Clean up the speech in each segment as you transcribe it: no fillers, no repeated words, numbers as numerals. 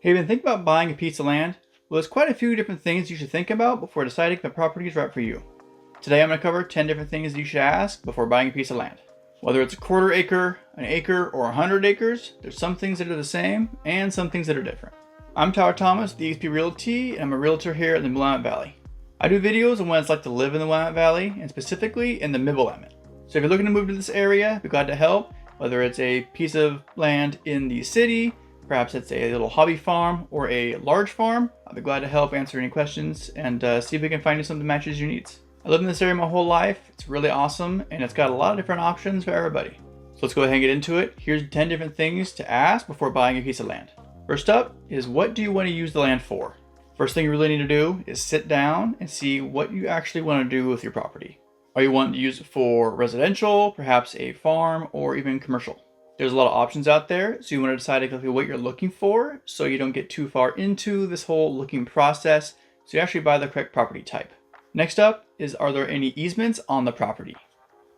Hey, been thinking about buying a piece of land? Well, there's quite a few different things you should think about before deciding if a property is right for you. Today I'm going to cover 10 different things you should ask before buying a piece of land. Whether it's a quarter acre, an acre, or 100 acres, there's some things that are the same and some things that are different. I'm Tyler Thomas with eXp Realty, and I'm a realtor here in the Willamette Valley. I do videos on what it's like to live in the Willamette Valley, and specifically in the Mid-Willamette. So if you're looking to move to this area, I'd be glad to help, whether it's a piece of land in the city, perhaps it's a little hobby farm or a large farm. I'll be glad to help answer any questions and see if we can find you something that matches your needs. I lived in this area my whole life. It's really awesome and it's got a lot of different options for everybody. So let's go ahead and get into it. Here's 10 different things to ask before buying a piece of land. First up is, what do you want to use the land for? First thing you really need to do is sit down and see what you actually want to do with your property. Are you wanting to use it for residential, perhaps a farm, or even commercial? There's a lot of options out there, so you want to decide exactly what you're looking for so you don't get too far into this whole looking process, so you actually buy the correct property type. Next up is, are there any easements on the property?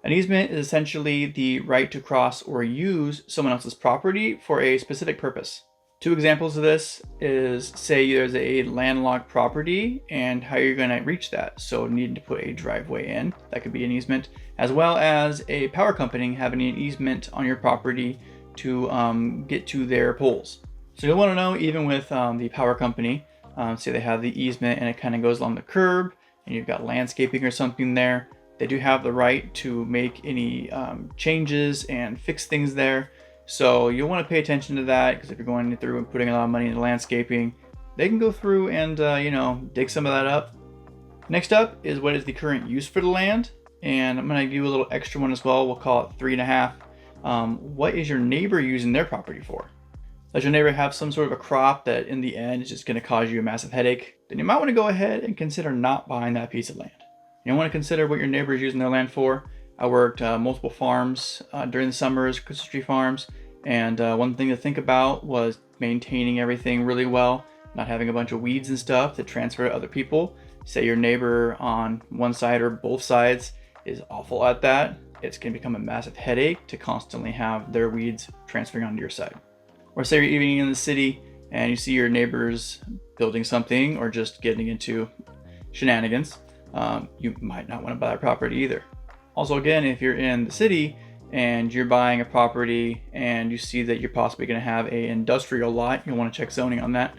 An easement is essentially the right to cross or use someone else's property for a specific purpose. Two examples of this is, say there's a landlocked property and how you're going to reach that. So needing to put a driveway in, that could be an easement, as well as a power company having an easement on your property to get to their poles. So you'll want to know, even with the power company, say they have the easement and it kind of goes along the curb and you've got landscaping or something there, they do have the right to make any changes and fix things there. So you'll want to pay attention to that, because if you're going through and putting a lot of money into landscaping, they can go through and dig some of that up. Next up is, what is the current use for the land? And I'm going to give you a little extra one as well. We'll call it 3.5. What is your neighbor using their property for? Does your neighbor have some sort of a crop that in the end is just going to cause you a massive headache? Then you might want to go ahead and consider not buying that piece of land. You want to consider what your neighbor is using their land for. I worked multiple farms during the summers, Christmas tree farms, and one thing to think about was maintaining everything really well, not having a bunch of weeds and stuff that transfer to other people. Say your neighbor on one side or both sides is awful at that, it's going to become a massive headache to constantly have their weeds transferring onto your side. Or say you're even in the city and you see your neighbors building something or just getting into shenanigans, you might not want to buy that property either. Also, again, if you're in the city and you're buying a property and you see that you're possibly going to have an industrial lot, you'll want to check zoning on that.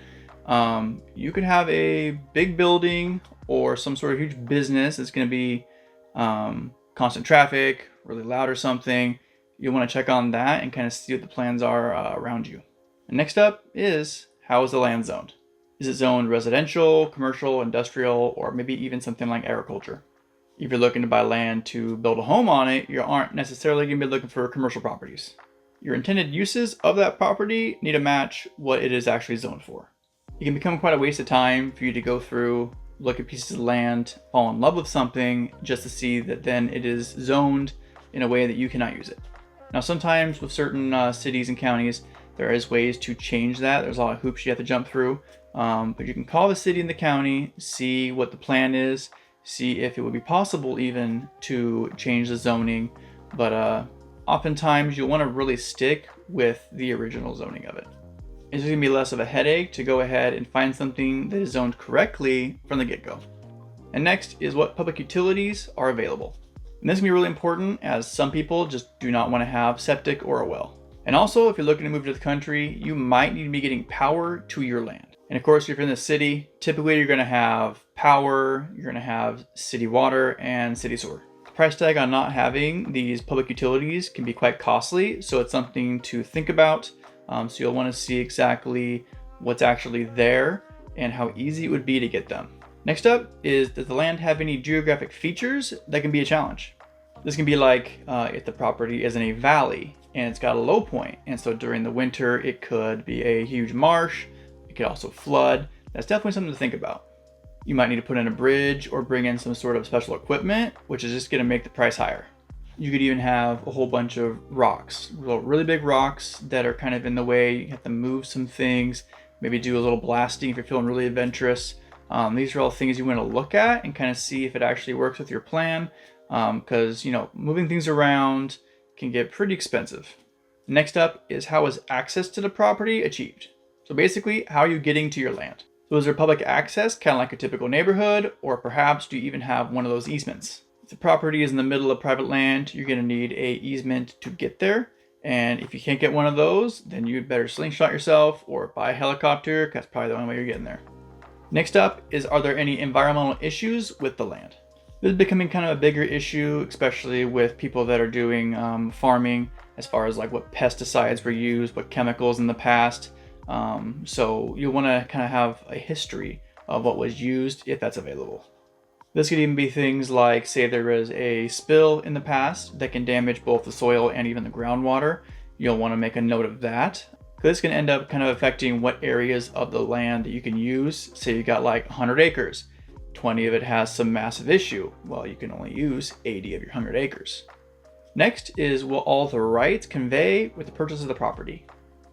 You could have a big building or some sort of huge business that's going to be constant traffic, really loud or something. You'll want to check on that and kind of see what the plans are around you. And next up is, how is the land zoned? Is it zoned residential, commercial, industrial, or maybe even something like agriculture? If you're looking to buy land to build a home on it, you aren't necessarily going to be looking for commercial properties. Your intended uses of that property need to match what it is actually zoned for. It can become quite a waste of time for you to go through, look at pieces of land, fall in love with something, just to see that then it is zoned in a way that you cannot use it. Now, sometimes with certain cities and counties, there is ways to change that. There's a lot of hoops you have to jump through, but you can call the city and the county, see what the plan is, see if it would be possible even to change the zoning, but oftentimes you'll want to really stick with the original zoning of it. It's going to be less of a headache to go ahead and find something that is zoned correctly from the get-go. And next is, what public utilities are available. And this can be really important, as some people just do not want to have septic or a well. And also, if you're looking to move to the country, you might need to be getting power to your land. And of course, if you're in the city, typically you're going to have power, you're going to have city water and city sewer. The price tag on not having these public utilities can be quite costly, so it's something to think about. So you'll want to see exactly what's actually there and how easy it would be to get them. Next up is, does the land have any geographic features that can be a challenge? This can be like if the property is in a valley and it's got a low point, and so during the winter it could be a huge marsh. It could also flood. That's definitely something to think about. You might need to put in a bridge or bring in some sort of special equipment, which is just going to make the price higher. You could even have a whole bunch of rocks, really big rocks that are kind of in the way. You have to move some things, maybe do a little blasting if you're feeling really adventurous. These are all things you want to look at and kind of see if it actually works with your plan, because moving things around can get pretty expensive. Next up is, how is access to the property achieved? So basically, how are you getting to your land? So is there public access, kind of like a typical neighborhood, or perhaps do you even have one of those easements? If the property is in the middle of private land, you're going to need a easement to get there. And if you can't get one of those, then you'd better slingshot yourself or buy a helicopter, because that's probably the only way you're getting there. Next up is, are there any environmental issues with the land? This is becoming kind of a bigger issue, especially with people that are doing farming, as far as like what pesticides were used, what chemicals in the past. So you'll want to kind of have a history of what was used if that's available. This could even be things like, say there is a spill in the past that can damage both the soil and even the groundwater. You'll want to make a note of that. This can end up kind of affecting what areas of the land that you can use. Say you got like 100 acres, 20 of it has some massive issue. Well, you can only use 80 of your 100 acres. Next is, will all the rights convey with the purchase of the property?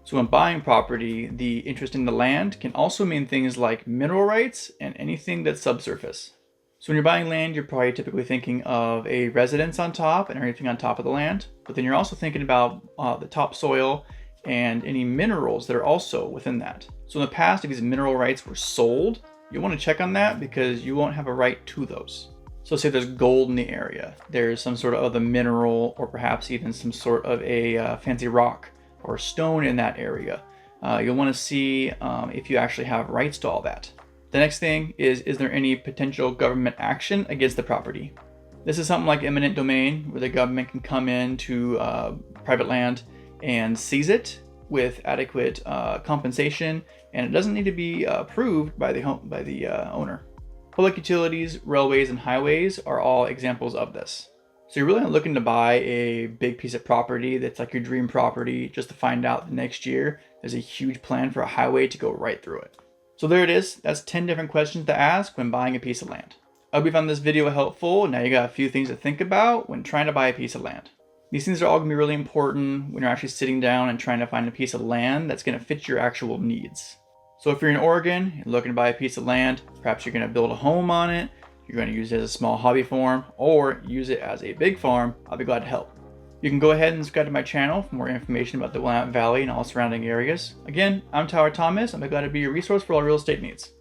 So when buying property, the interest in the land can also mean things like mineral rights and anything that's subsurface. So when you're buying land, you're probably typically thinking of a residence on top and everything on top of the land, but then you're also thinking about the topsoil and any minerals that are also within that. So in the past, if these mineral rights were sold, you want to check on that because you won't have a right to those. So say there's gold in the area, there's some sort of a mineral or perhaps even some sort of a fancy rock or stone in that area. You'll want to see if you actually have rights to all that. The next thing is there any potential government action against the property? This is something like eminent domain, where the government can come into private land and seize it with adequate compensation, and it doesn't need to be approved by the owner. Public utilities, railways, and highways are all examples of this. So you're really not looking to buy a big piece of property that's like your dream property just to find out the next year there's a huge plan for a highway to go right through it. So there it is. That's 10 different questions to ask when buying a piece of land. I hope you found this video helpful. Now you got a few things to think about when trying to buy a piece of land. These things are all going to be really important when you're actually sitting down and trying to find a piece of land that's going to fit your actual needs. So if you're in Oregon, you're looking to buy a piece of land, perhaps you're going to build a home on it, you're going to use it as a small hobby farm, or use it as a big farm, I'll be glad to help. You can go ahead and subscribe to my channel for more information about the Willamette Valley and all surrounding areas. Again, I'm Tyler Thomas. I'm glad to be your resource for all real estate needs.